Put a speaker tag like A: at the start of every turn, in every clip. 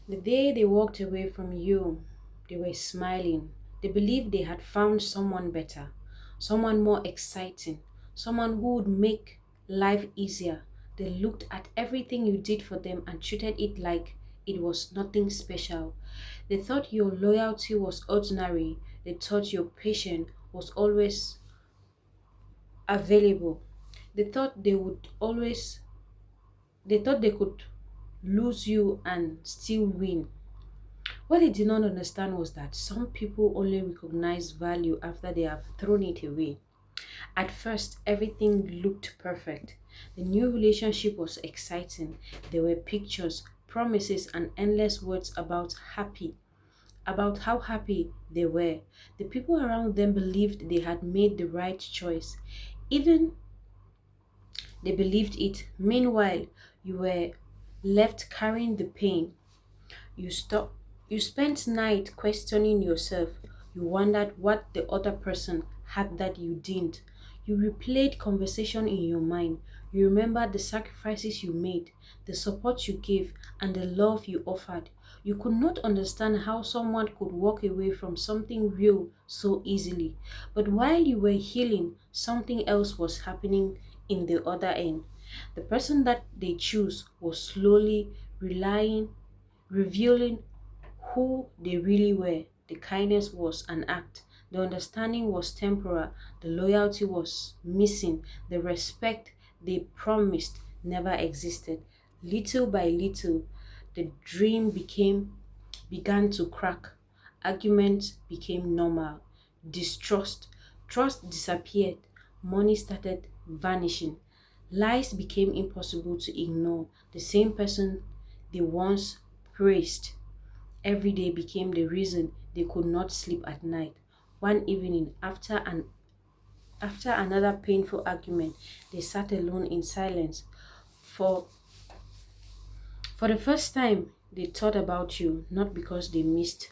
A: The day they walked away from you, they were smiling. They believed they had found someone better, someone more exciting, someone who would make life easier. They looked at everything you did for them and treated it like it was nothing special. They thought your loyalty was ordinary. They thought your patience was always available. They thought they thought they could lose you and still win. What they did not understand was that some people only recognize value after they have thrown it away. At first, everything looked perfect. The new relationship was exciting. There were pictures, promises, and endless words about how happy they were. The people around them believed they had made the right choice. Even they believed it. Meanwhile, you were left carrying the pain. You stop you spent night questioning yourself. You wondered what the other person had that you didn't. You replayed conversation in your mind. You remembered the sacrifices you made, the support you gave, and the love you offered. You could not understand how someone could walk away from something real so easily. But while you were healing, something else was happening in the other end. The person that they choose was slowly relying revealing who they really were. The kindness was an act, the understanding was temporal, the loyalty was missing, the respect they promised never existed. Little by little, the dream began to crack. Arguments became normal. Distrust, trust disappeared. Money started vanishing. Lies became impossible to ignore. The same person they once praised every day became the reason they could not sleep at night. One evening, after another painful argument, they sat alone in silence. For for the first time, they thought about you, not because they missed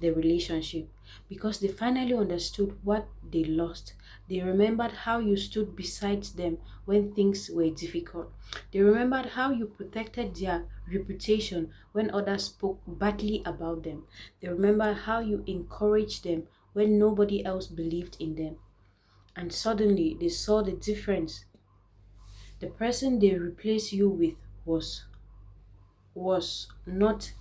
A: the relationship, because they finally understood what they lost. They remembered how you stood beside them when things were difficult. They remembered how you protected their reputation when others spoke badly about them. They remembered how you encouraged them when nobody else believed in them. And suddenly they saw the difference. The person they replaced you with was not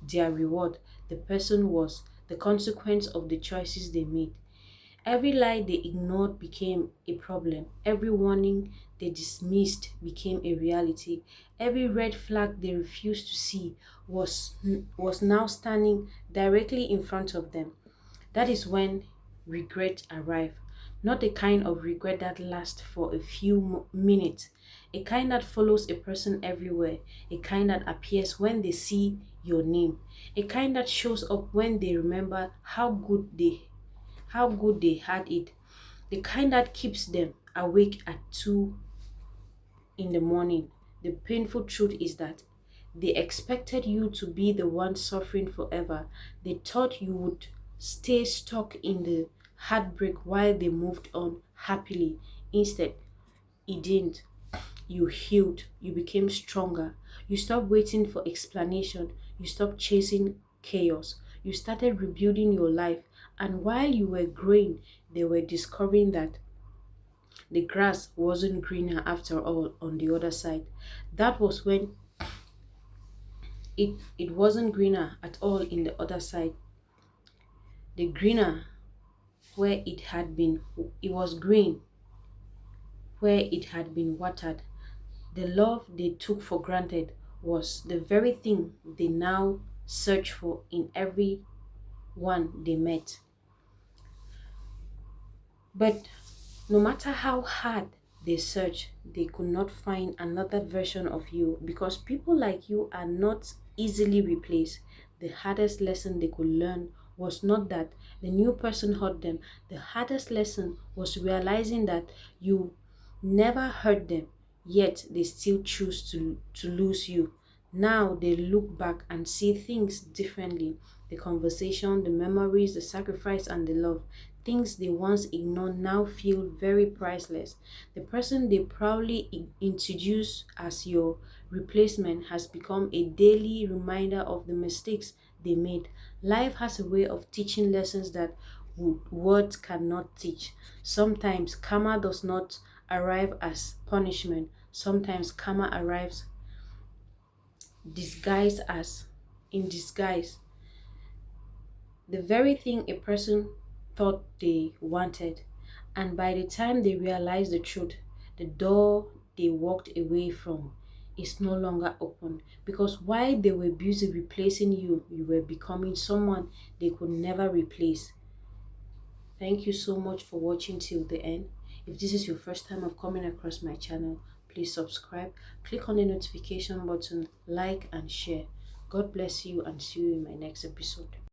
A: their reward. The person was the consequence of the choices they made. Every lie they ignored became a problem. Every warning they dismissed became a reality. Every red flag they refused to see was now standing directly in front of them. That is when regret arrives. Not the kind of regret that lasts for a few minutes, a kind that follows a person everywhere, a kind that appears when they see your name, a kind that shows up when they remember how good they had it, the kind that keeps them awake at 2 in the morning. The painful truth is that they expected you to be the one suffering forever. They thought you would stay stuck in the heartbreak while they moved on happily. Instead, it didn't. You healed, you became stronger, you stopped waiting for explanation, you stopped chasing chaos, you started rebuilding your life. And while you were growing, they were discovering that the grass wasn't greener after all on the other side. That was when it wasn't greener at all in the other side. The greener where it had been, it was green where it had been watered. The love they took for granted was the very thing they now search for in every one they met. But no matter how hard they searched, they could not find another version of you because people like you are not easily replaced. The hardest lesson they could learn was not that the new person hurt them. The hardest lesson was realizing that you never hurt them, yet they still choose to lose you. Now they look back and see things differently. The conversation, the memories, the sacrifice, and the love. Things they once ignored now feel very priceless. The person they proudly introduce as your replacement has become a daily reminder of the mistakes they made. Life has a way of teaching lessons that words cannot teach. Sometimes karma does not arrive as punishment. Sometimes karma arrives disguised as in disguise. The very thing a person thought they wanted. And by the time they realize the truth, the door they walked away from is no longer open. Because while they were busy replacing you, you were becoming someone they could never replace. Thank you so much for watching till the end. If this is your first time of coming across my channel, please subscribe, click on the notification button, like and share. God bless you and see you in my next episode.